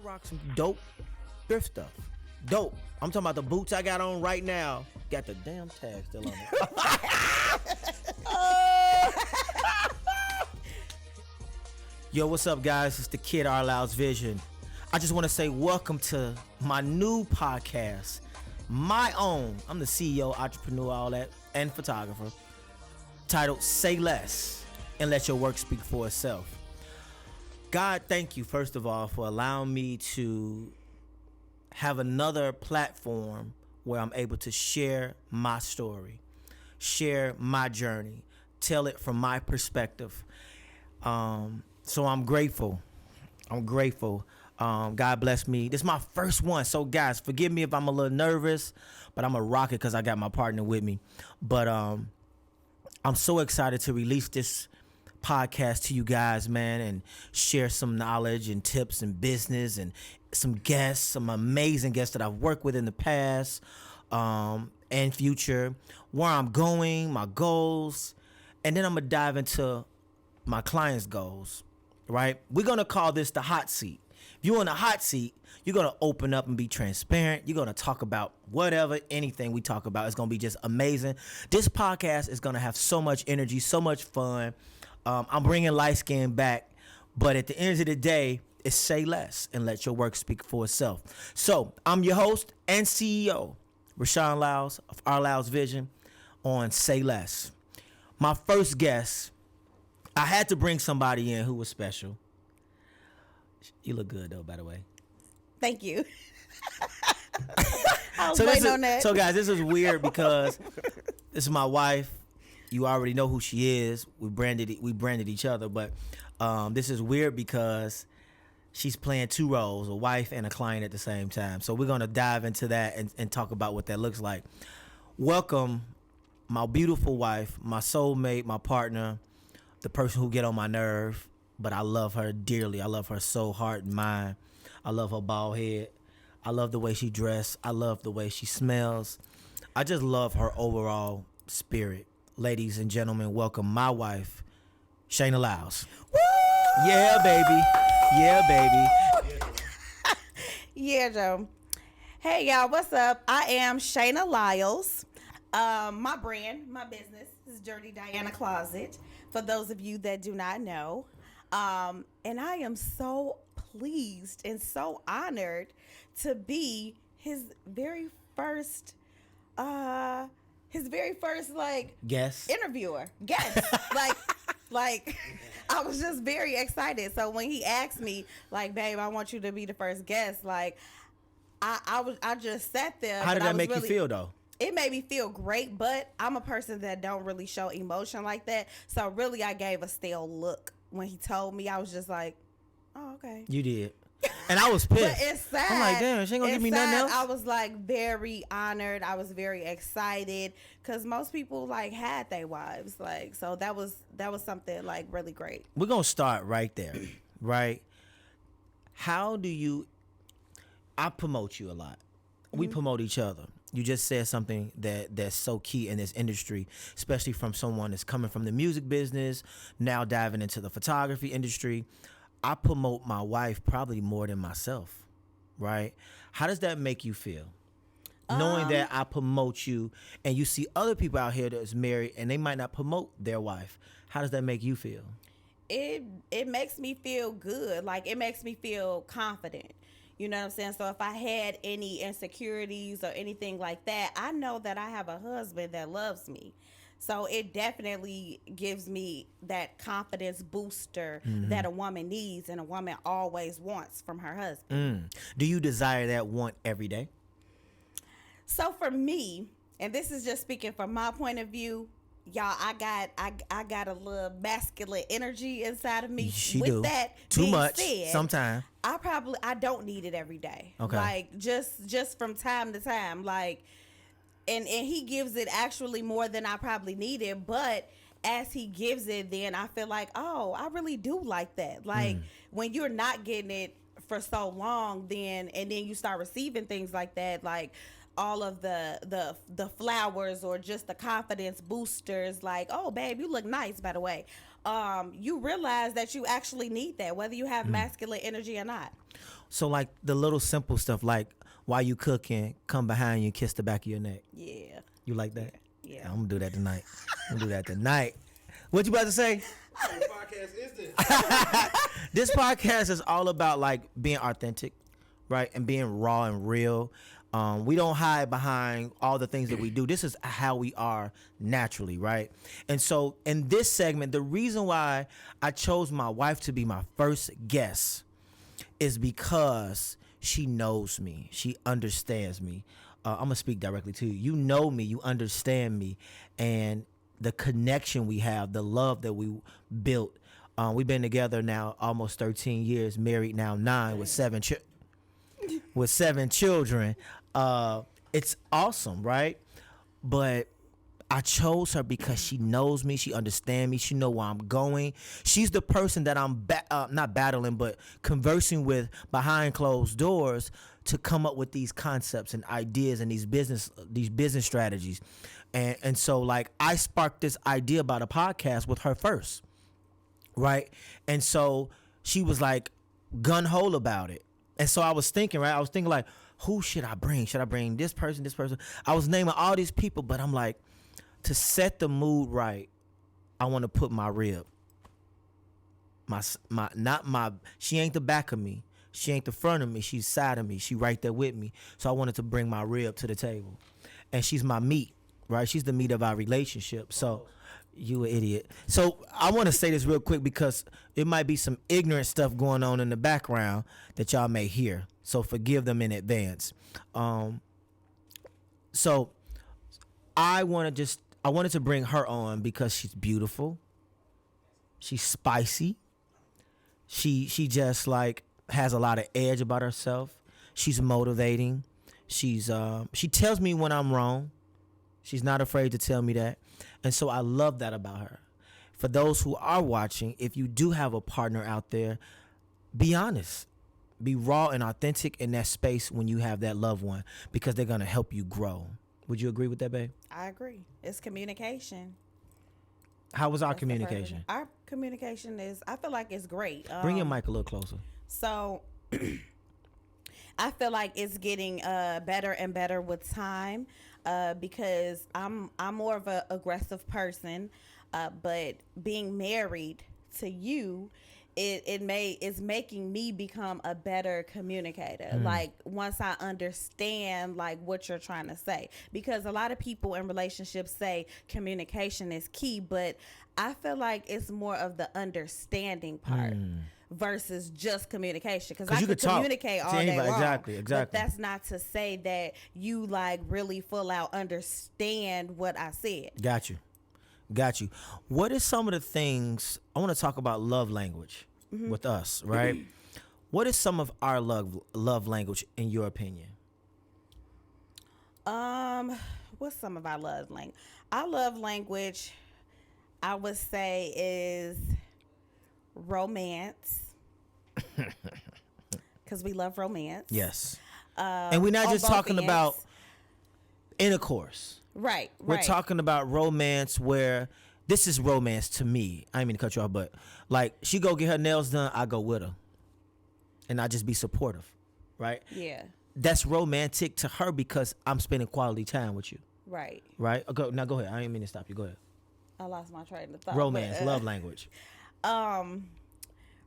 rock some dope thrift stuff. Dope. I'm talking about the boots I got on right now. Got the damn tag still on it. Yo, what's up, guys? It's the Kid R. Lyles Vision. I just want to say welcome to my new podcast, my own. I'm the CEO, entrepreneur, all that, and photographer, titled Say Less and Let Your Work Speak for Itself. God, thank you, first of all, for allowing me to have another platform where I'm able to share my story, share my journey, tell it from my perspective. So I'm grateful. God bless me. This is my first one. So guys, forgive me if I'm a little nervous, but I'm going to rock it because I got my partner with me. But I'm so excited to release this podcast to you guys, man, and share some knowledge and tips and business and some guests, some amazing guests that I've worked with in the past and future, where I'm going, my goals, and then I'm going to dive into my clients' goals, right? We're going to call this the hot seat. If you're in a hot seat, you're going to open up and be transparent. You're going to talk about whatever, anything we talk about. It's going to be just amazing. This podcast is going to have so much energy, so much fun. I'm bringing light skin back, but at the end of the day, it's say less and let your work speak for itself. So I'm your host and CEO, Roshawn Lyles of R. Lyles Vision on Say Less. My first guest, I had to bring somebody in who was special. You look good though, by the way. Thank you. I was waiting on that. So guys, this is weird because this is my wife. You already know who she is. We branded each other, but this is weird because she's playing two roles, a wife and a client at the same time. So we're gonna dive into that and talk about what that looks like. Welcome, my beautiful wife, my soulmate, my partner, the person who get on my nerve, but I love her dearly. I love her soul, heart, and mind. I love her bald head. I love the way she dressed. I love the way she smells. I just love her overall spirit. Ladies and gentlemen, welcome my wife, Shana Lyles. Woo! Yeah, baby. Yeah, baby. Yeah, Joe. Hey, y'all, what's up? I am Shana Lyles. My brand, my business is Dirty Diana Closet, for those of you that do not know. And I am so pleased and so honored to be his very first Guest. interviewer. Guest. like I was just very excited. So when he asked me, like, babe, I want you to be the first guest, like I just sat there. How did that make you feel though? It made me feel great, but I'm a person that don't really show emotion like that. So really I gave a stale look when he told me. I was just like, oh, okay. You did. And I was pissed. But it's sad. I'm like, damn, she ain't gonna give me nothing else. I was like very honored. I was very excited because most people like had their wives. Like, so that was something like really great. We're gonna start right there, right? I promote you a lot. We promote each other. You just said something that's so key in this industry, especially from someone that's coming from the music business, now diving into the photography industry. I promote my wife probably more than myself, right? How does that make you feel? Knowing that I promote you and you see other people out here that's married and they might not promote their wife. How does that make you feel? It makes me feel good. Like, it makes me feel confident. You know what I'm saying? So if I had any insecurities or anything like that, I know that I have a husband that loves me. So it definitely gives me that confidence booster that a woman needs and a woman always wants from her husband. Do you desire that want every day? So for me, and this is just speaking from my point of view, y'all, I got a little masculine energy inside of me. She With do. that Too being much said, sometimes. I don't need it every day. Okay. Like just from time to time, like, and he gives it actually more than I probably needed, but as he gives it, then I feel like, oh, I really do like that. Like when you're not getting it for so long, then you start receiving things like that, like all of the flowers or just the confidence boosters, like, oh babe, you look nice, by the way. You realize that you actually need that, whether you have masculine energy or not. So like the little simple stuff, like while you cooking, come behind you and kiss the back of your neck. Yeah. You like that? Yeah. I'm gonna do that tonight. I'm gonna do that tonight. What you about to say? What podcast is this? This podcast is all about like being authentic, right, and being raw and real. We don't hide behind all the things that we do. This is how we are naturally, right? And so in this segment, the reason why I chose my wife to be my first guest is because she knows me. She understands me. I'm going to speak directly to you. You know me. You understand me. And the connection we have, the love that we built. We've been together now almost 13 years, married now 9 with 7 children. It's awesome, right? But I chose her because she knows me. She understands me. She know where I'm going. She's the person that I'm not battling, but conversing with behind closed doors to come up with these concepts and ideas and these business strategies. And so like I sparked this idea about a podcast with her first, right? And so she was like gun-ho about it. And so I was thinking, right? I was thinking like, who should I bring? Should I bring this person, this person? I was naming all these people, but I'm like, to set the mood right, I want to put my rib. She ain't the back of me. She ain't the front of me. She's side of me. She right there with me. So I wanted to bring my rib to the table. And she's my meat, right? She's the meat of our relationship. So you an idiot. So I want to say this real quick because it might be some ignorant stuff going on in the background that y'all may hear. So forgive them in advance. So I wanted to bring her on because she's beautiful. She's spicy. She just like has a lot of edge about herself. She's motivating. She tells me when I'm wrong. She's not afraid to tell me that. And so I love that about her. For those who are watching, if you do have a partner out there, be honest. Be raw and authentic in that space when you have that loved one because they're going to help you grow. Would you agree with that, babe? I agree. It's communication. How was our That's the first communication? thing. Our communication I feel like it's great. Bring your mic a little closer. So I feel like it's getting better and better with time because I'm more of an aggressive person, but being married to you, it's making me become a better communicator. Like once I understand like what you're trying to say, because a lot of people in relationships say communication is key, but I feel like it's more of the understanding part versus just communication. Because I could communicate all day long. Exactly. But that's not to say that you like really full out understand what I said. Got you. What is some of the things I want to talk about love language with us, right? What is some of our love language in your opinion? What's some of our love language? Our love language, I would say, is romance. Because we love romance. Yes. And we're not just talking about intercourse. Right. We're talking about romance where this is romance to me. I didn't mean to cut you off, but like she go get her nails done, I go with her. And I just be supportive, right? Yeah. That's romantic to her because I'm spending quality time with you. Right. Right? Now go ahead. I didn't mean to stop you. Go ahead. I lost my train of thought. Romance, love language.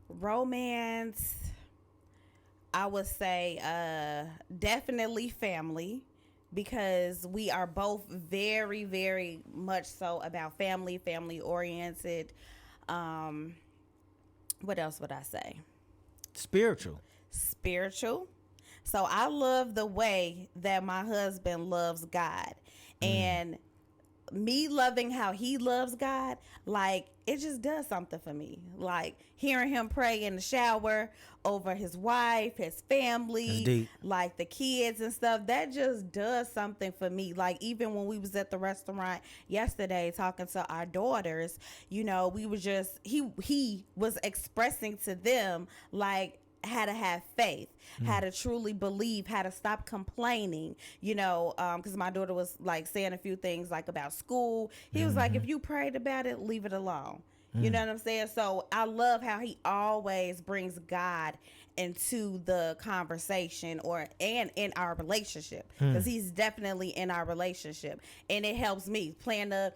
Romance, I would say definitely family. Because we are both very, very much so about family oriented. What else would I say? Spiritual. So I love the way that my husband loves God. And me loving how he loves God, like it just does something for me. Like hearing him pray in the shower over his wife, his family, like the kids and stuff, that just does something for me. Like even when we was at the restaurant yesterday talking to our daughters, you know, we were just he was expressing to them like how to have faith, how to truly believe, how to stop complaining, you know, because my daughter was like saying a few things like about school. He was like, if you prayed about it, leave it alone. You know what I'm saying? So I love how he always brings God into the conversation and in our relationship, because he's definitely in our relationship, and it helps me playing the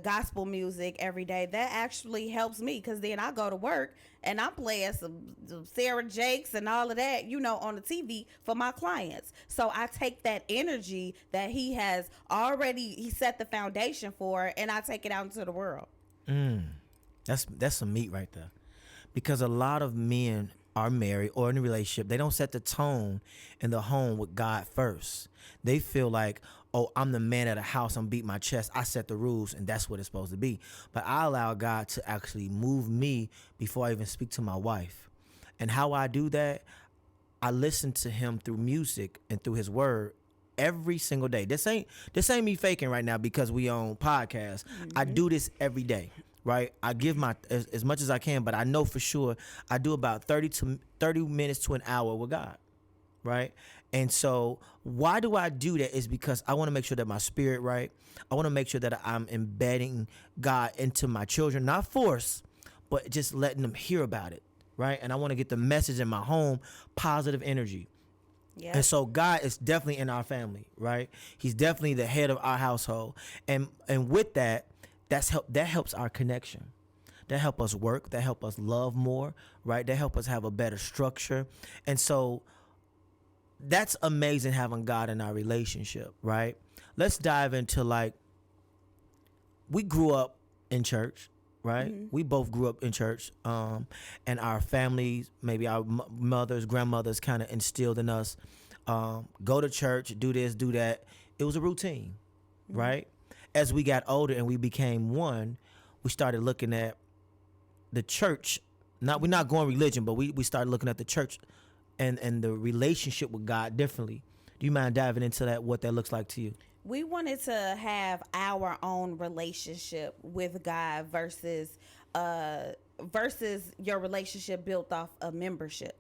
gospel music every day. That actually helps me, because then I go to work and I'm playing some Sarah Jakes and all of that, on the TV for my clients. So I take that energy that he set the foundation for, and I take it out into the world. That's some meat right there. Because a lot of men are married or in a relationship, they don't set the tone in the home with God first. They feel like, oh, I'm the man of the house, I'm beating my chest, I set the rules, and that's what it's supposed to be. But I allow God to actually move me before I even speak to my wife. And how I do that, I listen to him through music and through his word every single day. This ain't me faking right now because we on podcast. I do this every day. Right, I give as much as I can, but I know for sure I do about 30 minutes to an hour with God, right? And so why do I do that? Is because I want to make sure that my spirit right. I want to make sure that I'm embedding God into my children, not force, but just letting them hear about it, right? And I want to get the message in my home, positive energy. Yeah. And so God is definitely in our family, right? He's definitely the head of our household, and with that. That helps our connection. That help us work. That help us love more, right? That help us have a better structure. And so that's amazing having God in our relationship, right? Let's dive into we grew up in church, right? Mm-hmm. We both grew up in church, and our families, maybe our mothers, grandmothers kind of instilled in us, go to church, do this, do that. It was a routine, right? As we got older and we became one, we started looking at the church. We're not going religion, but we started looking at the church and the relationship with God differently. Do you mind diving into that, what that looks like to you? We wanted to have our own relationship with God versus your relationship built off of membership.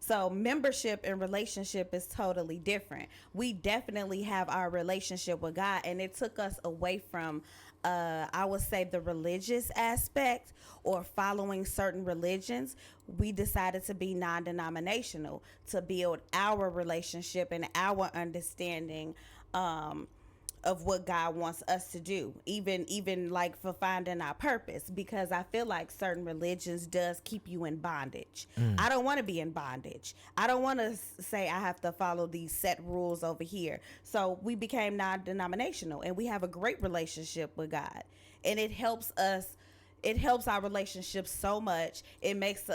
So membership and relationship is totally different. We definitely have our relationship with God, and it took us away from, I would say, the religious aspect or following certain religions. We decided to be non-denominational to build our relationship and our understanding of what God wants us to do, even like for finding our purpose, because I feel like certain religions does keep you in bondage. I don't want to be in bondage. I don't want to say I have to follow these set rules over here. So we became non-denominational, and we have a great relationship with God, and it helps us. It helps our relationship so much. It makes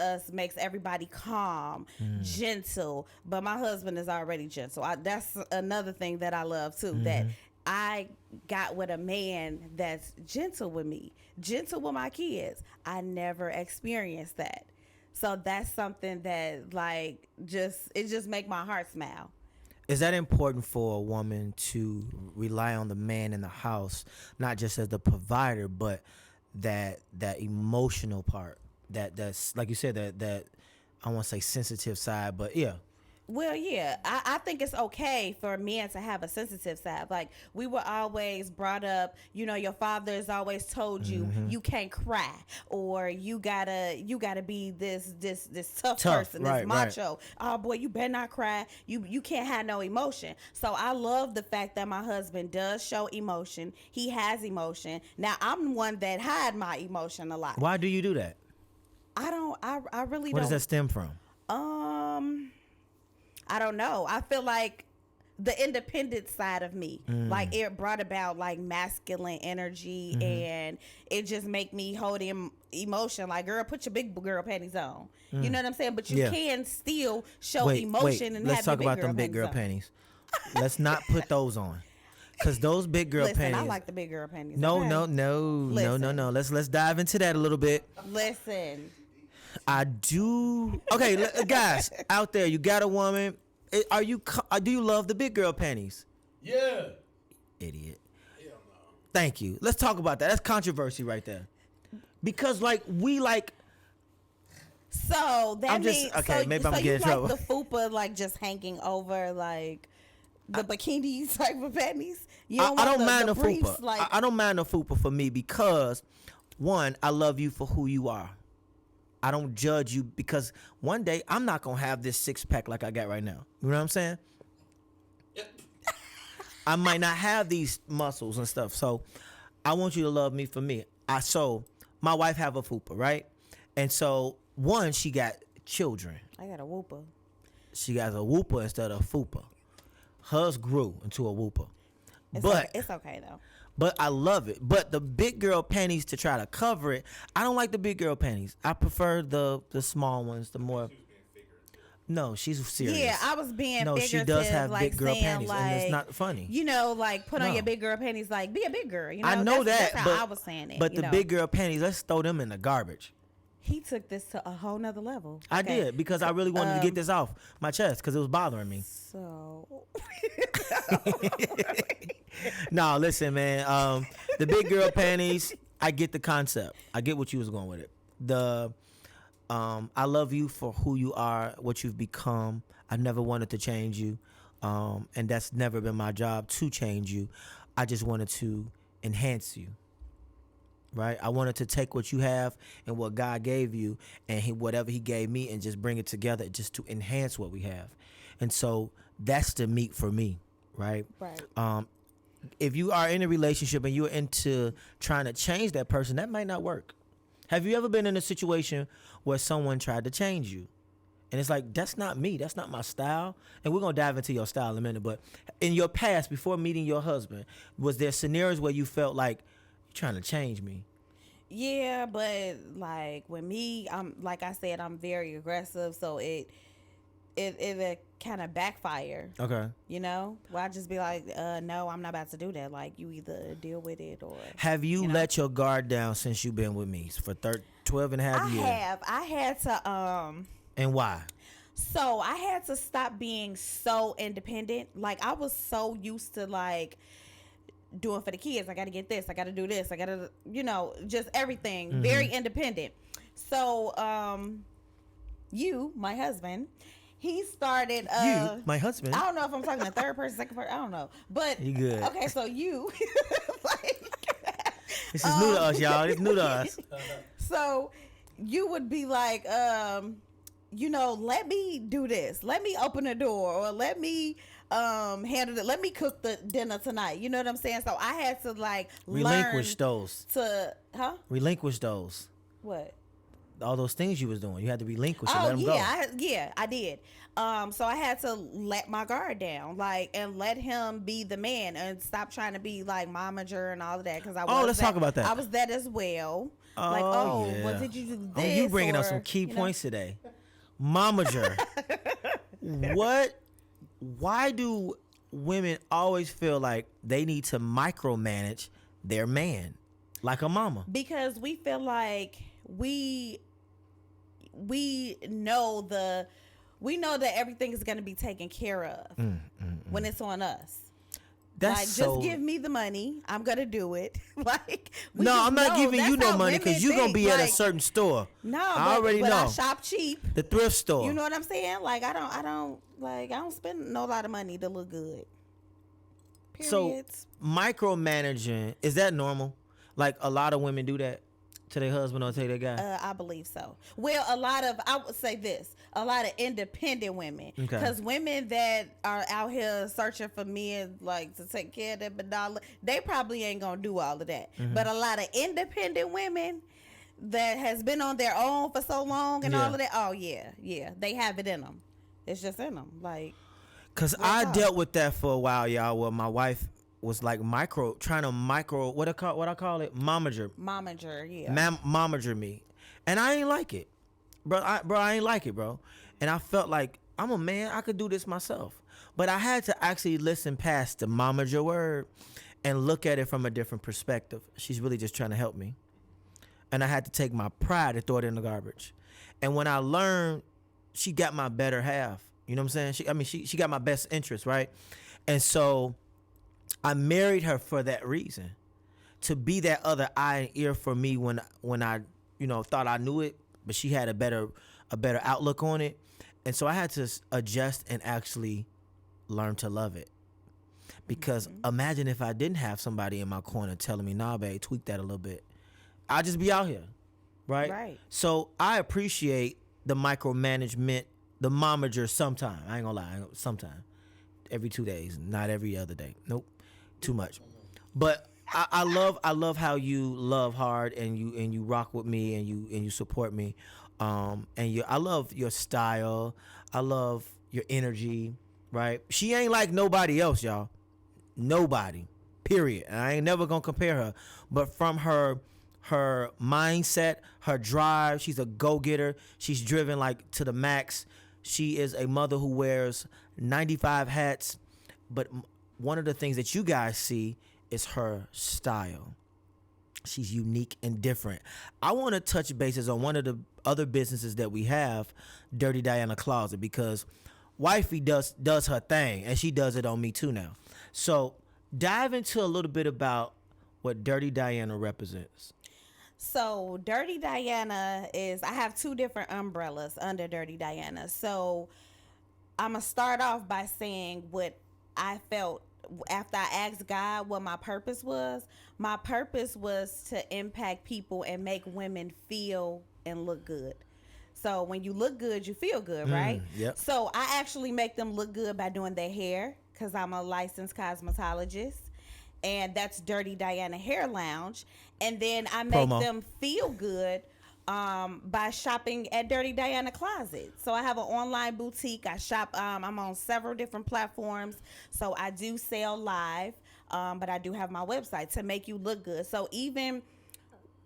everybody calm, gentle. But my husband is already gentle. That's another thing that I love too, that I got with a man that's gentle with me, gentle with my kids. I never experienced that. So that's something that it just make my heart smile. Is that important for a woman to rely on the man in the house, not just as the provider, but that emotional part, that's like you said, that I won't say sensitive side, but yeah. Well, yeah, I think it's okay for men to have a sensitive side. Like, we were always brought up, your father has always told you, you can't cry, or you gotta be this tough person, this macho. Right. Oh boy, you better not cry. You can't have no emotion. So I love the fact that my husband does show emotion. He has emotion. Now I'm one that hide my emotion a lot. Like, why do you do that? I really don't. Where does that stem from? I don't know. I feel like the independent side of me, like it brought about like masculine energy, and it just make me hold emotion. Like, girl, put your big girl panties on. You know what I'm saying? But you can still show emotion and let's have talk about them big girl panties. Let's not put those on. Cause those big girl panties. I like the big girl panties. No. Let's dive into that a little bit. Listen. I do. Okay, guys out there, you got a woman. Do you love the big girl panties? Yeah. Idiot. Hell no. Thank you. Let's talk about that. That's controversy right there. Because we like. So that means okay. Maybe I'm gonna get in trouble. The fupa like just hanging over like the bikini type of panties. I don't mind the fupa. I don't mind the fupa for me because, one, I love you for who you are. I don't judge you because one day I'm not gonna have this 6-pack like I got right now. You know what I'm saying? I might not have these muscles and stuff. So I want you to love me for me. So my wife have a fupa, right? And so one, she got children. I got a whooper. She got a whooper instead of fupa. Hers grew into a whooper. It's okay though. But I love it. But the big girl panties to try to cover it, I don't like the big girl panties. I prefer the small ones, the more. No, she's serious. Yeah, I was being no, figurative. she does have like big girl saying, panties, like, and it's not funny. You know, like put on No. your big girl panties, like be a big girl. You know, I know that's that, how but I was saying it. But you the know? big girl panties, let's throw them in the garbage. He took this to a whole nother level. I Okay. did because I really wanted to get this off my chest because it was bothering me. So No, listen, man. The big girl panties, I get the concept. I get what you was going with it. I love you for who you are, what you've become. I never wanted to change you, and that's never been my job to change you. I just wanted to enhance you. Right? I wanted to take what you have and what God gave you and whatever he gave me and just bring it together just to enhance what we have. And so that's the meat for me, right? right. If you are in a relationship and you're into trying to change that person, that might not work. Have you ever been in a situation where someone tried to change you? And it's like, that's not me. That's not my style. And we're going to dive into your style in a minute. But in your past, before meeting your husband, was there scenarios where you felt like, trying to change me? Yeah, but like with me, I'm like I said, I'm very aggressive, so it kind of backfire. Okay. You know, well, I just be like, no, I'm not about to do that. Like, you either deal with it or. Have you let your guard down since you've been with me for 12 and a half years? I had to. And why? So I had to stop being so independent. Like, I was so used to like doing for the kids. I got to get this. I got to do this. I got to, just everything. Mm-hmm. Very independent. So, you, my husband, he started. You, my husband. I don't know if I'm talking to third person, second person. I don't know. But you good? Okay, so you. This is new to us, y'all. It's new to us. So you would be like, let me do this. Let me open the door, or let me handle it. Let me cook the dinner tonight. You know what I'm saying? So I had to like relinquish those. Relinquish those. What? All those things you was doing. You had to relinquish it. Oh, let them go. I did. So I had to let my guard down, and let him be the man and stop trying to be like momager and all of that. Because let's talk about that. I was that as well. Yeah. Well, did you do this? Oh, you bringing up some key points today. Momager. Why do women always feel like they need to micromanage their man like a mama? Because we feel like we know that everything is going to be taken care of when it's on us. That's just give me the money. I'm going to do it. I'm not giving you no money because you're going to be at a certain store. No, I already know. I shop cheap. The thrift store. You know what I'm saying? I don't spend no lot of money to look good. Periods. So micromanaging, is that normal? Like a lot of women do that to their husband or to their guy? I believe so. Well, I would say this, a lot of independent women. Because women that are out here searching for men to take care of them, they probably ain't going to do all of that. Mm-hmm. But a lot of independent women that has been on their own for so long and all of that, oh, yeah, they have it in them. It's just in them. Because I dealt with that for a while, y'all, where my wife was trying to what I call it, momager, yeah, momager me, and I ain't like it, bro. I ain't like it, bro. And I felt like I'm a man, I could do this myself, but I had to actually listen past the momager word and look at it from a different perspective. She's really just trying to help me, and I had to take my pride and throw it in the garbage. And when I learned, she got my better half. You know what I'm saying? She got my best interest, right? And so I married her for that reason, to be that other eye and ear for me when I thought I knew it, but she had a better outlook on it. And so I had to adjust and actually learn to love it. Because imagine if I didn't have somebody in my corner telling me, nah, babe, tweak that a little bit. I'd just be out here. right? Right. So I appreciate the micromanagement, the momager sometime. I ain't gonna lie, sometime. Every 2 days, not every other day. Nope. Too much. But I love how you love hard and you rock with me and you support me. I love your style. I love your energy, right? She ain't like nobody else, y'all. Nobody. Period. And I ain't never gonna compare her. But from her mindset, her drive, she's a go-getter. She's driven like to the max. She is a mother who wears 95 hats. But one of the things that you guys see is her style. She's unique and different. I want to touch bases on one of the other businesses that we have, Dirty Diana Closet, because wifey does her thing, and she does it on me too now. So dive into a little bit about what Dirty Diana represents. So Dirty Diana is, I have two different umbrellas under Dirty Diana. So I'm going to start off by saying what I felt after I asked God what my purpose was. My purpose was to impact people and make women feel and look good. So when you look good, you feel good, right? Yep. So I actually make them look good by doing their hair, because I'm a licensed cosmetologist. And that's Dirty Diana Hair Lounge. And then I make them feel good by shopping at Dirty Diana Closet. So I have an online boutique. I shop. I'm on several different platforms. So I do sell live, but I do have my website to make you look good. So even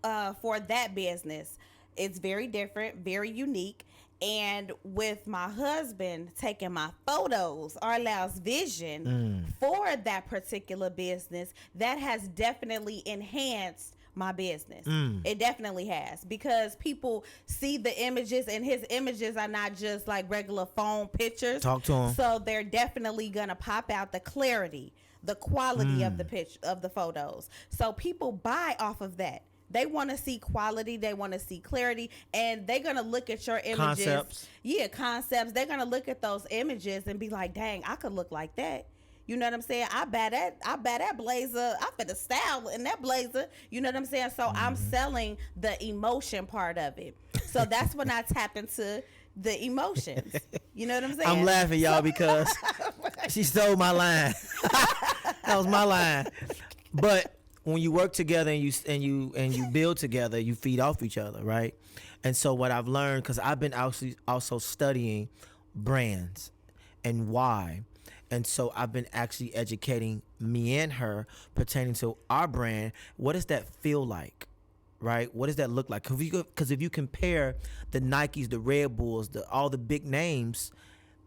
for that business, it's very different, very unique. And with my husband taking my photos, or allows vision for that particular business, that has definitely enhanced my business. It definitely has, because people see the images, and his images are not just like regular phone pictures. Talk to him. So they're definitely gonna pop out the clarity, the quality of the pitch of the photos. So people buy off of that. They want to see quality. They want to see clarity, and they're gonna look at your images. Concepts. Yeah, concepts. They're gonna look at those images and be like, "Dang, I could look like that." You know what I'm saying? I buy that blazer. I fit the style in that blazer. You know what I'm saying? So I'm selling the emotion part of it. So that's when I tap into the emotions. You know what I'm saying? I'm laughing, y'all, because she stole my line. That was my line. But when you work together and you build together, you feed off each other, right? And so what I've learned, because I've been also studying brands and why. And so I've been actually educating me and her pertaining to our brand. What does that feel like, right? What does that look like? Because if you compare the Nikes, the Red Bulls, all the big names,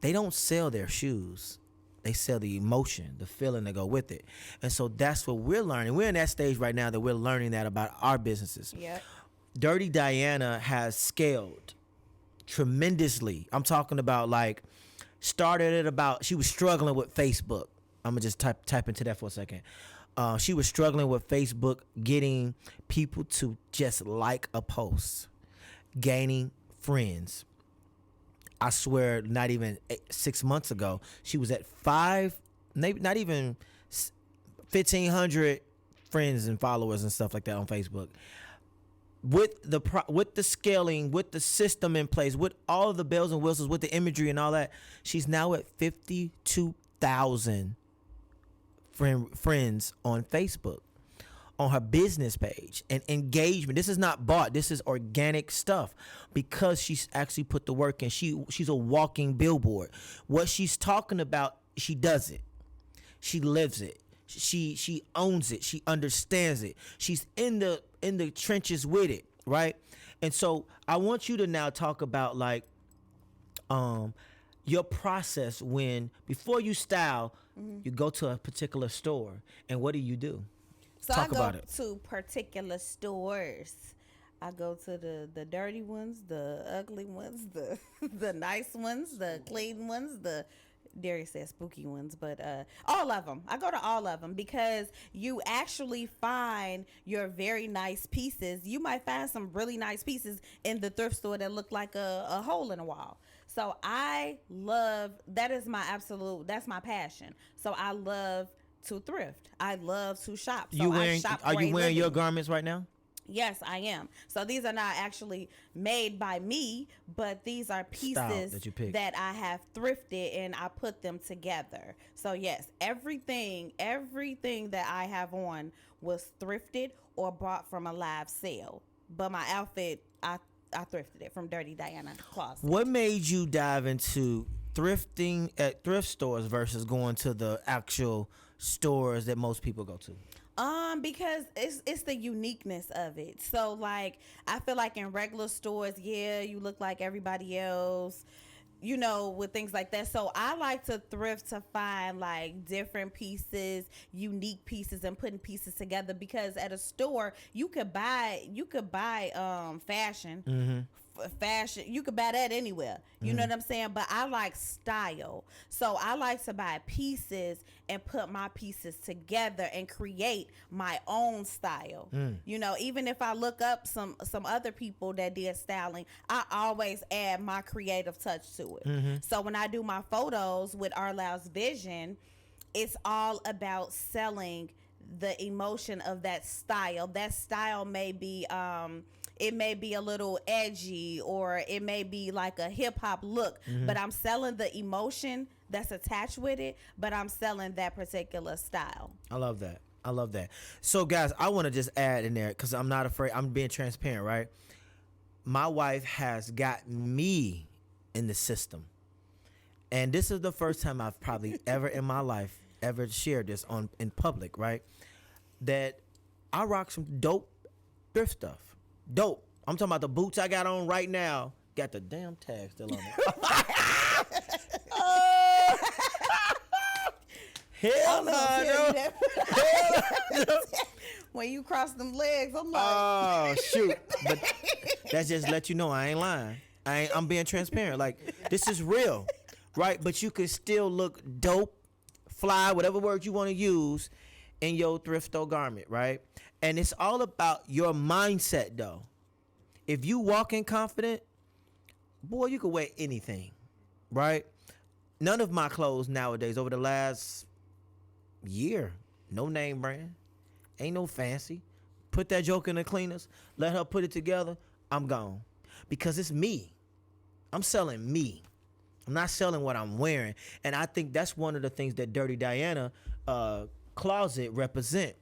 they don't sell their shoes. They sell the emotion, the feeling that go with it. And so that's what we're learning. We're in that stage right now that we're learning that about our businesses. Yep. Dirty Diana has scaled tremendously. I'm talking about like, started at about, she was struggling with Facebook. I'm gonna just type into that for a second. She was struggling with Facebook, getting people to just like a post, gaining friends. I swear, not even 6 months ago, she was at maybe not even 1,500 friends and followers and stuff like that on Facebook. With the scaling, with the system in place, with all of the bells and whistles, with the imagery and all that, she's now at 52,000 friends on Facebook, on her business page, and engagement. This is not bought. This is organic stuff, because she's actually put the work in. She's a walking billboard. What she's talking about, she does it. She lives it. She owns it. She understands it. She's in the trenches with it, right? And so I want you to now talk about like your process when, before you style, you go to a particular store, and what do? So Talk I about go it. to particular stores. I go to the dirty ones, the ugly ones, the nice ones, the clean ones, the Derry said spooky ones, but all of them. I go to all of them, because you actually find your very nice pieces. You might find some really nice pieces in the thrift store that look like a hole in a wall. So I love, that's my passion. So I love to thrift. I love to shop. So Are you wearing your garments right now? Yes, I am. So these are not actually made by me, but these are pieces that you picked. that I have thrifted and I put them together. So yes, everything that I have on was thrifted or bought from a live sale. But my outfit, I thrifted it from Dirty Diana Closet. What made you dive into thrifting at thrift stores versus going to the actual stores that most people go to? Because it's the uniqueness of it. So like I feel like in regular stores, yeah, you look like everybody else, you know, with things like that. So I like to thrift to find like different pieces, unique pieces, and putting pieces together. Because at a store, you could buy fashion. Fashion, you could buy that anywhere, you know what I'm saying, but I like style, so I like to buy pieces and put my pieces together and create my own style. You know, even if I look up some other people that did styling, I always add my creative touch to it. So when I do my photos with Our Lyles Vision, it's all about selling the emotion of that style. That style may be it may be a little edgy, or it may be like a hip hop look, but I'm selling the emotion that's attached with it, but I'm selling that particular style. I love that. So guys, I want to just add in there, because I'm not afraid. I'm being transparent, right? My wife has got me in the system. And this is the first time I've probably ever in my life ever shared this in public, right? That I rock some dope thrift stuff. Dope. I'm talking about the boots I got on right now. Got the damn tag still on it. Hell no. When you cross them legs, I'm like, oh shoot. But that's just let you know I ain't lying. I'm being transparent. Like, this is real, right? But you can still look dope, fly, whatever word you want to use, in your thrift store garment, right? And it's all about your mindset, though. If you walk in confident, boy, you can wear anything, right? None of my clothes nowadays, over the last year, no name brand, ain't no fancy. Put that joke in the cleaners, let her put it together, I'm gone. Because it's me. I'm selling me. I'm not selling what I'm wearing. And I think that's one of the things that Dirty Diana closet represent.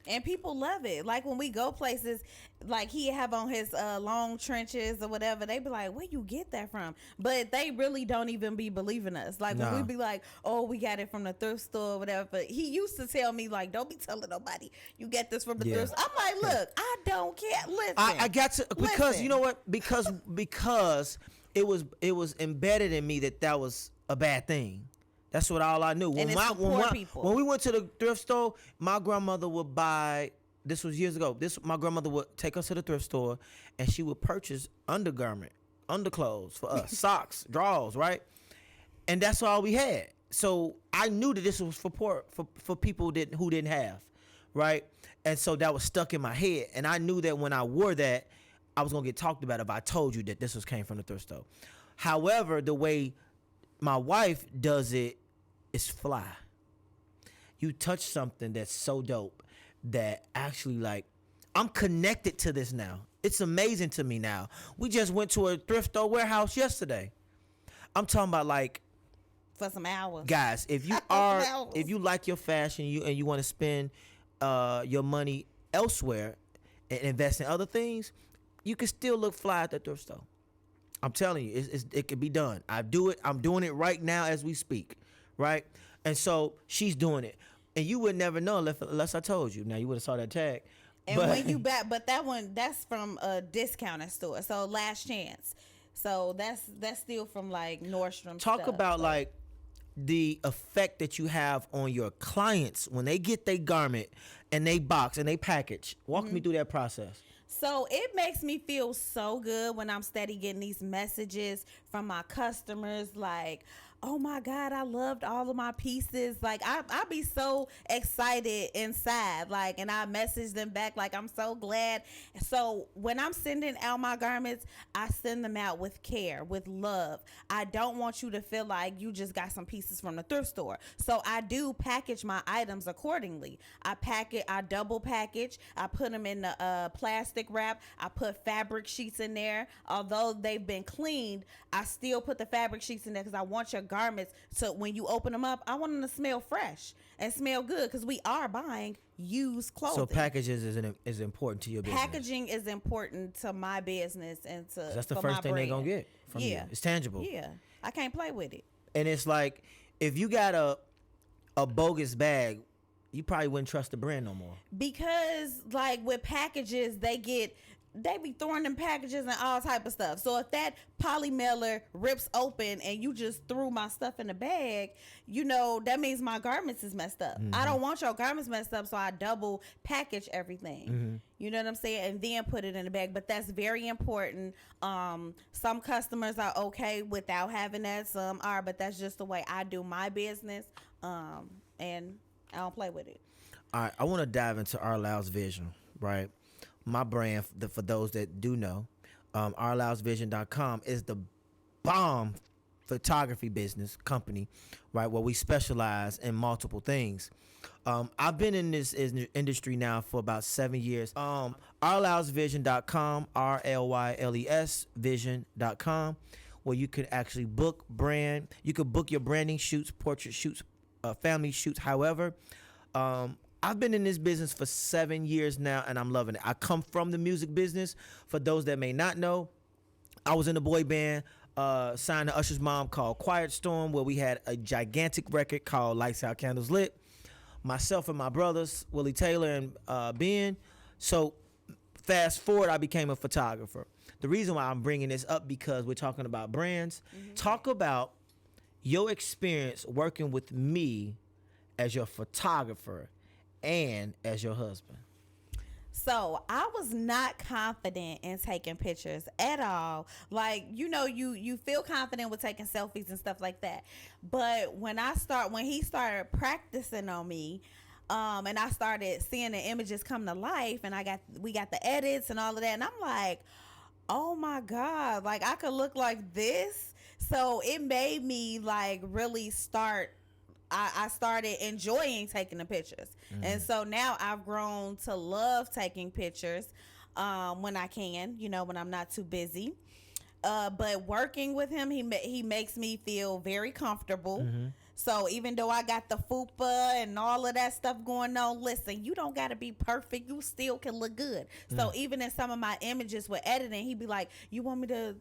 and people love it. Like when we go places, like he have on his long trenches or whatever, they be like, where you get that from? But they really don't even be believing us. Like when we be like, oh, we got it from the thrift store or whatever. But he used to tell me, like, don't be telling nobody you get this from the thrift store. I'm like, look, I don't care. Listen, I got to, because you know what? Because it was embedded in me that was a bad thing. That's what all I knew. When we went to the thrift store, my grandmother would buy. This was years ago. My grandmother would take us to the thrift store, and she would purchase underclothes for us, socks, drawers, right? And that's all we had. So I knew that this was for people who didn't have, right? And so that was stuck in my head, and I knew that when I wore that, I was gonna get talked about if I told you that this came from the thrift store. However, the way my wife does it is fly. You touch something that's so dope that actually, like, I'm connected to this now. It's amazing to me now. We just went to a thrift store warehouse yesterday. I'm talking about, like, for some hours. Guys, if you like your fashion and you want to spend your money elsewhere and invest in other things, you can still look fly at the thrift store. I'm telling you, it can be done. I'm doing it right now as we speak, right? And so she's doing it, and you would never know unless I told you. Now you would have saw that tag. And when you back, but that's from a discounted store, so Last Chance. So that's still from like Nordstrom. Talk about like the effect that you have on your clients when they get their garment and they box and they package. Walk me through that process. So it makes me feel so good when I'm steady getting these messages from my customers like, oh my God, I loved all of my pieces. Like I be so excited inside. Like, and I message them back like I'm so glad. So when I'm sending out my garments, I send them out with care, with love. I don't want you to feel like you just got some pieces from the thrift store. So I do package my items accordingly. I double package. I put them in the plastic wrap. I put fabric sheets in there. Although they've been cleaned, I still put the fabric sheets in there because I want your garments, so when you open them up, I want them to smell fresh and smell good, because we are buying used clothing. So packages is important to your business. Packaging is important to my business and to That's the for first my thing brand. they're gonna get from you. It's tangible. Yeah, I can't play with it. And it's like, if you got a bogus bag, you probably wouldn't trust the brand no more. Because like with packages, they be throwing them packages and all type of stuff. So if that poly mailer rips open and you just threw my stuff in the bag, that means my garments is messed up. I don't want your garments messed up, so I double package everything. You know what I'm saying? And then put it in the bag. But that's very important. Some customers are okay without having that. Some are, but that's just the way I do my business. And I don't play with it. All right, I want to dive into Lyles Vision, right? My brand, for those that do know, ourlylesvision.com is the bomb photography business company, right, where we specialize in multiple things. I've been in this industry now for about 7 years. Ourlylesvision.com, RLYLES vision.com, where you can actually you could book your branding shoots, portrait shoots, family shoots, however. I've been in this business for 7 years now, and I'm loving it. I come from the music business. For those that may not know, I was in a boy band signed to Usher's mom called Quiet Storm, where we had a gigantic record called Lights Out, Candles Lit. Myself and my brothers, Willie Taylor and Ben. So fast forward, I became a photographer. The reason why I'm bringing this up, because we're talking about brands. Talk about your experience working with me as your photographer and as your husband. So I was not confident in taking pictures at all. Like, you feel confident with taking selfies and stuff like that. But when he started practicing on me, and I started seeing the images come to life, and we got the edits and all of that, and I'm like, oh my God, like I could look like this. So it made me like really I started enjoying taking the pictures. And so now I've grown to love taking pictures when I can, when I'm not too busy. But working with him, he makes me feel very comfortable. So even though I got the fupa and all of that stuff going on, listen, you don't got to be perfect. You still can look good. So even in some of my images with editing, he'd be like, you want me to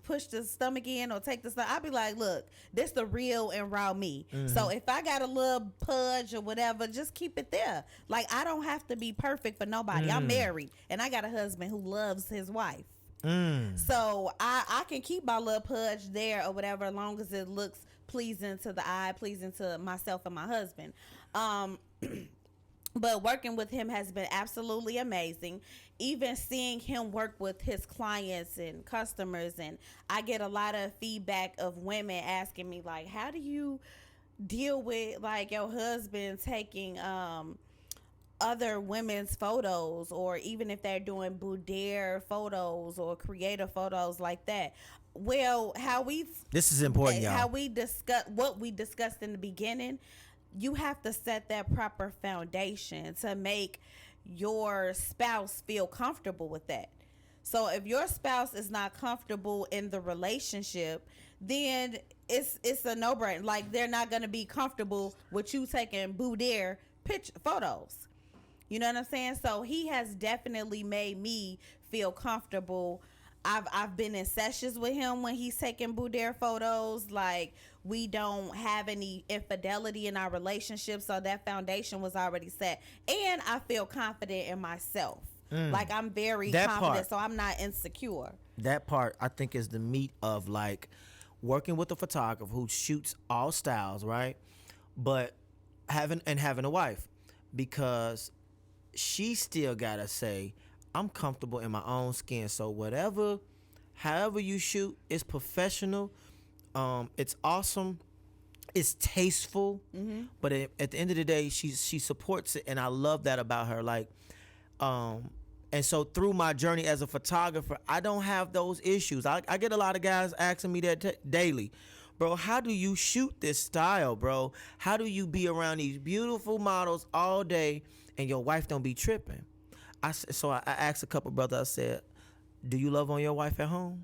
push the stomach in or take the stomach? I'd be like, look, this the real and raw me. So if I got a little pudge or whatever, just keep it there. Like, I don't have to be perfect for nobody. I'm married and I got a husband who loves his wife. So I can keep my little pudge there or whatever, as long as it looks pleasing to the eye, pleasing to myself and my husband. But working with him has been absolutely amazing. Even seeing him work with his clients and customers, and I get a lot of feedback of women asking me like, how do you deal with like your husband taking other women's photos, or even if they're doing boudoir photos or creative photos like that? Well, this is important, y'all. How we discussed in the beginning, you have to set that proper foundation to make your spouse feel comfortable with that. So if your spouse is not comfortable in the relationship, then it's a no-brainer. Like, they're not going to be comfortable with you taking boudoir photos. You know what I'm saying? So he has definitely made me feel comfortable. I've been in sessions with him when he's taking boudoir photos. Like, we don't have any infidelity in our relationship, so that foundation was already set. And I feel confident in myself. Like, I'm very confident, so I'm not insecure. That part, I think, is the meat of like working with a photographer who shoots all styles, right? But having a wife, because she still gotta say, I'm comfortable in my own skin. So however you shoot, it's professional. It's awesome. it's tasteful, but at the end of the day, she supports it, and I love that about her. Like, and so through my journey as a photographer, I don't have those issues. I get a lot of guys asking me that daily. Bro, how do you shoot this style, bro? How do you be around these beautiful models all day and your wife don't be tripping? So I asked a couple brothers, I said, do you love on your wife at home?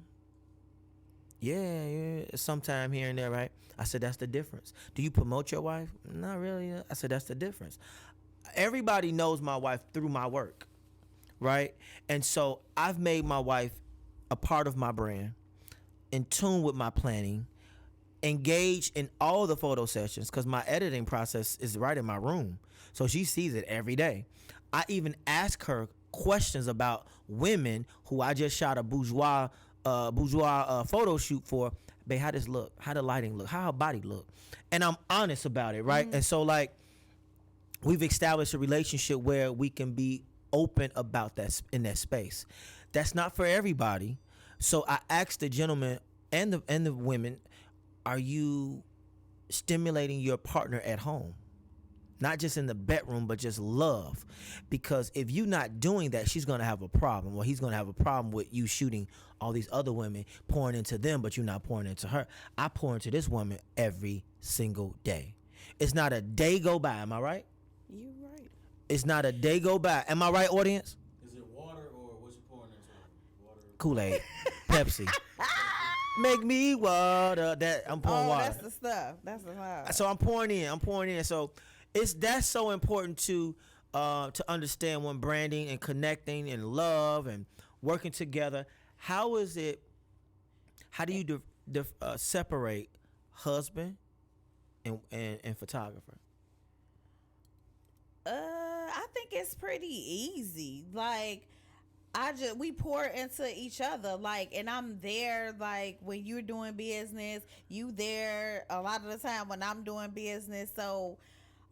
Yeah, sometime here and there, right? I said, that's the difference. Do you promote your wife? Not really. I said, that's the difference. Everybody knows my wife through my work, right? And so I've made my wife a part of my brand, in tune with my planning, engaged in all the photo sessions, because my editing process is right in my room. So she sees it every day. I even ask her questions about women who I just shot a bourgeois photo shoot for. Babe, how this look? How the lighting look? How her body look? And I'm honest about it, right? And so, like, we've established a relationship where we can be open about that in that space. That's not for everybody. So I asked the gentlemen and the women, are you stimulating your partner at home? Not just in the bedroom, but just love. Because if you're not doing that, she's going to have a problem. Or he's going to have a problem with you shooting all these other women, pouring into them, but you're not pouring into her. I pour into this woman every single day. It's not a day go by. Am I right? You right. It's not a day go by. Am I right, audience? Is it water or what's you pouring into? Water. Kool-Aid, Pepsi. Make me water. That I'm pouring water. That's the stuff. That's the stuff. So I'm pouring in. So that's so important to understand when branding and connecting and love and working together. How do you separate husband and photographer? I think it's pretty easy. Like, we pour into each other, like, and I'm there, like, when you're doing business, you there a lot of the time when I'm doing business. So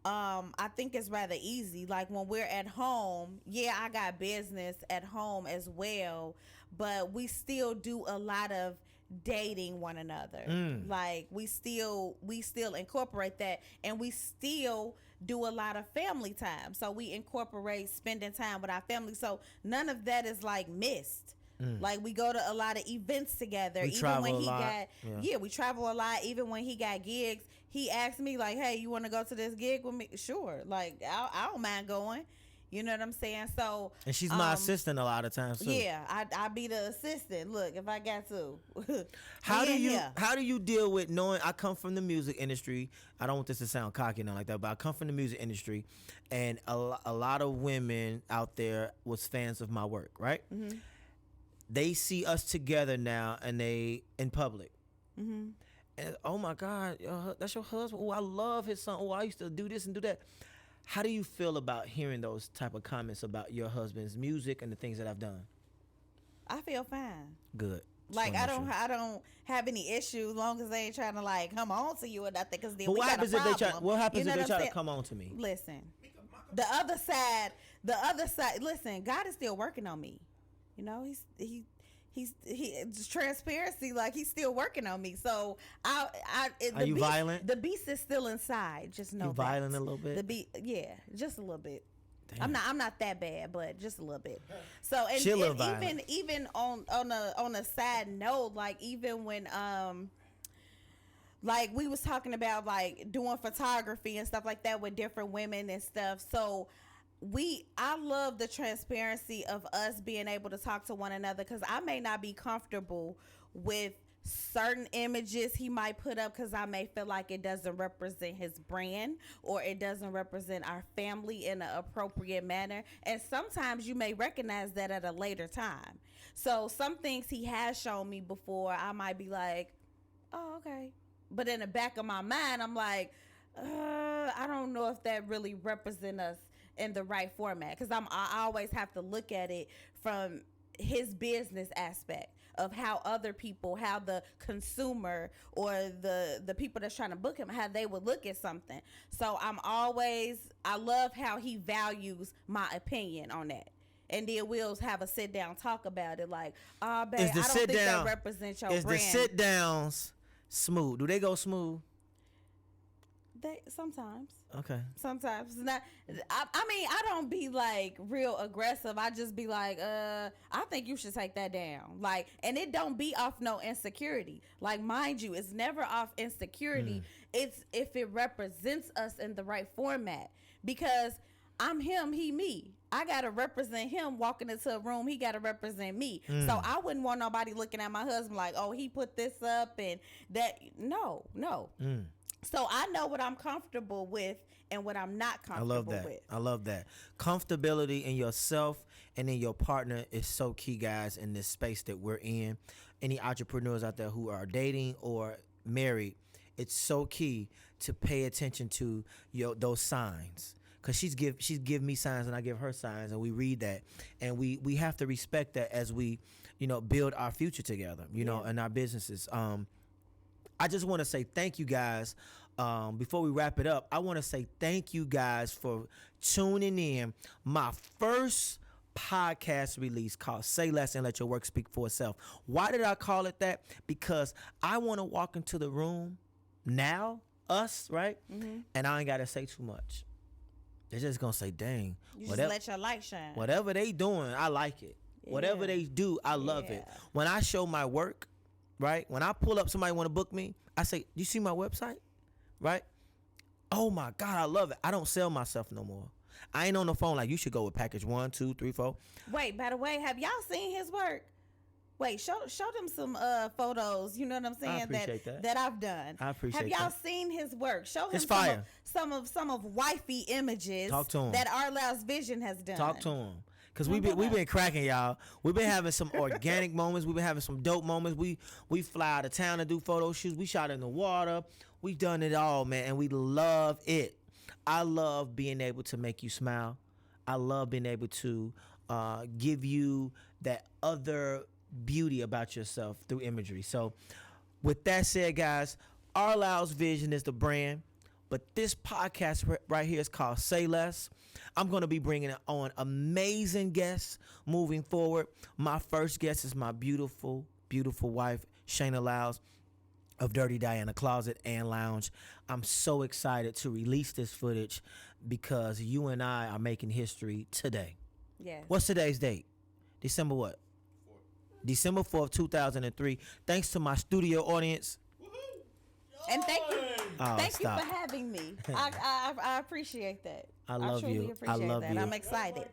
I think it's rather easy. Like, when we're at home, yeah, I got business at home as well, but we still do a lot of dating one another. Like, we still incorporate that, and we still do a lot of family time. So we incorporate spending time with our family. So none of that is like missed. Like, we go to a lot of events together. We travel a lot. We travel a lot. Even when he got gigs, he asked me like, "Hey, you want to go to this gig with me?" Sure. Like, I don't mind going. You know what I'm saying? So, and she's my assistant a lot of times too. Yeah, I be the assistant. Look, if I got to. How do you deal with knowing I come from the music industry? I don't want this to sound cocky and like that, but I come from the music industry, and a lot of women out there was fans of my work, right? Mm-hmm. They see us together now, and they in public. Mm-hmm. And oh my God, that's your husband. Oh, I love his son. Oh, I used to do this and do that. How do you feel about hearing those type of comments about your husband's music and the things that I've done? I feel fine. Good. Like, I don't have any issues, long as they ain't trying to like come on to you or nothing. Because then what happens if they try to come on to me? Listen, the other side. Listen, God is still working on me. You know, he's transparency. Like, he's still working on me. So Are you violent? The beast is still inside. Just know you violent a little bit. The beast, yeah, just a little bit. Damn. I'm not that bad, but just a little bit. So and even on a side note, like, even when like we was talking about like doing photography and stuff like that with different women and stuff. So I love the transparency of us being able to talk to one another, because I may not be comfortable with certain images he might put up, because I may feel like it doesn't represent his brand or it doesn't represent our family in an appropriate manner. And sometimes you may recognize that at a later time. So some things he has shown me before, I might be like, oh, okay. But in the back of my mind, I'm like, I don't know if that really represents us in the right format, because I always have to look at it from his business aspect of how other people, how the consumer or the people that's trying to book him, how they would look at something. So I love how he values my opinion on that. And then we'll have a sit down talk about it, like, oh, babe, I don't think that represents your brand. Is the sit downs smooth? Do they go smooth? They sometimes. Okay. Sometimes it's not. I mean, I don't be like real aggressive. I just be like, I think you should take that down. Like, and it don't be off no insecurity. Like, mind you, it's never off insecurity. It's if it represents us in the right format. Because I'm him, he me. I gotta represent him walking into a room. He gotta represent me. So I wouldn't want nobody looking at my husband like, oh, he put this up and that. No. So I know what I'm comfortable with and what I'm not comfortable with. I love that. Comfortability in yourself and in your partner is so key, guys, in this space that we're in. Any entrepreneurs out there who are dating or married, it's so key to pay attention to those signs. Because she's give me signs and I give her signs, and we read that. And we have to respect that as we, build our future together, and our businesses. I just want to say thank you guys. Before we wrap it up, I want to say thank you guys for tuning in. My first podcast release called Say Less and Let Your Work Speak for Itself. Why did I call it that? Because I want to walk into the room now, us, right? And I ain't got to say too much. They're just going to say, dang. You just let your light shine. Whatever they doing, I like it. Yeah. Whatever they do, I love it. When I show my work, right? When I pull up, somebody want to book me, I say, you see my website? Right? Oh my God, I love it. I don't sell myself no more. I ain't on the phone like, you should go with package 1, 2, 3, 4. Wait, by the way, have y'all seen his work? Wait, show them some photos, you know what I'm saying? I appreciate that. That I've done. I appreciate that. Have y'all seen his work? Show him it's fire. some of wifey images. Talk to him. That Art Lyles Vision has done. Talk to him. Because we've been cracking, y'all. We've been having some organic moments. We've been having some dope moments. We fly out of town to do photo shoots. We shot in the water. We've done it all, man, and we love it. I love being able to make you smile. I love being able to give you that other beauty about yourself through imagery. So with that said, guys, Art Lyles Vision is the brand, but this podcast right here is called Say Less. I'm going to be bringing on amazing guests moving forward. My first guest is my beautiful, beautiful wife, Shana Lyles of Dirty Diana Closet and Lounge. I'm so excited to release this footage because you and I are making history today. Yes. What's today's date? December what? 4th. December 4th, 2003. Thanks to my studio audience. And thank you stop. for having me. I appreciate that. I love truly you. appreciate I love that. you. I'm excited.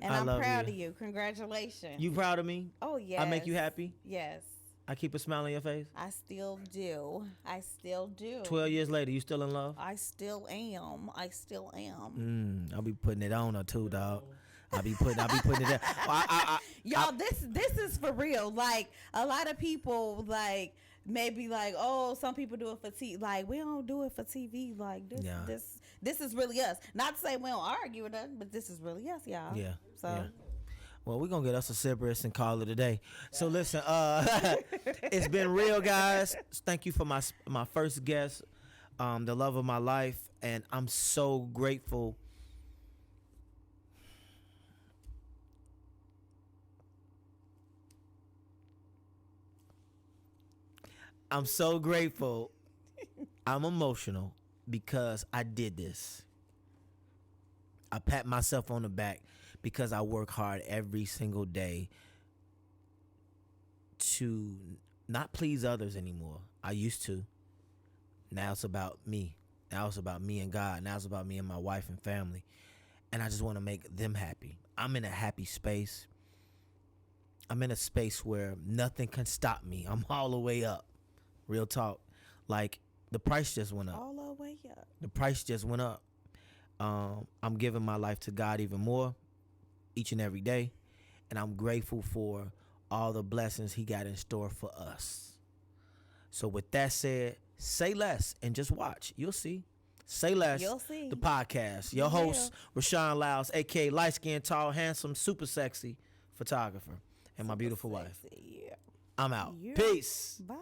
And I I'm love proud you. of you. Congratulations. You proud of me? Oh, yes. I make you happy? Yes. I keep a smile on your face? I still do. 12 years later, you still in love? I still am. I'll be putting it on her too, dog. I'll be putting it there. Y'all, this is for real. Like, a lot of people, like, maybe like, oh, some people do it for TV. Like, we don't do it for TV. Like, this is really us. Not to say we don't argue with us, but this is really us, y'all. Yeah. So. Yeah. Well, we're going to get us a cigarette and call it a day. So, listen, it's been real, guys. Thank you for my first guest, the love of my life, and I'm so grateful. I'm so grateful. I'm emotional because I did this. I pat myself on the back because I work hard every single day to not please others anymore. I used to. Now it's about me. Now it's about me and God. Now it's about me and my wife and family. And I just want to make them happy. I'm in a happy space. I'm in a space where nothing can stop me. I'm all the way up. Real talk. Like, the price just went up. All the way up. The price just went up. I'm giving my life to God even more each and every day. And I'm grateful for all the blessings he got in store for us. So with that said, say less and just watch. You'll see. Say Less, You'll see. The podcast. Your host, Roshawn Lyles, a.k.a. light-skinned, tall, handsome, super sexy photographer, and my beautiful wife. Yeah. I'm out. Yeah. Peace. Bye.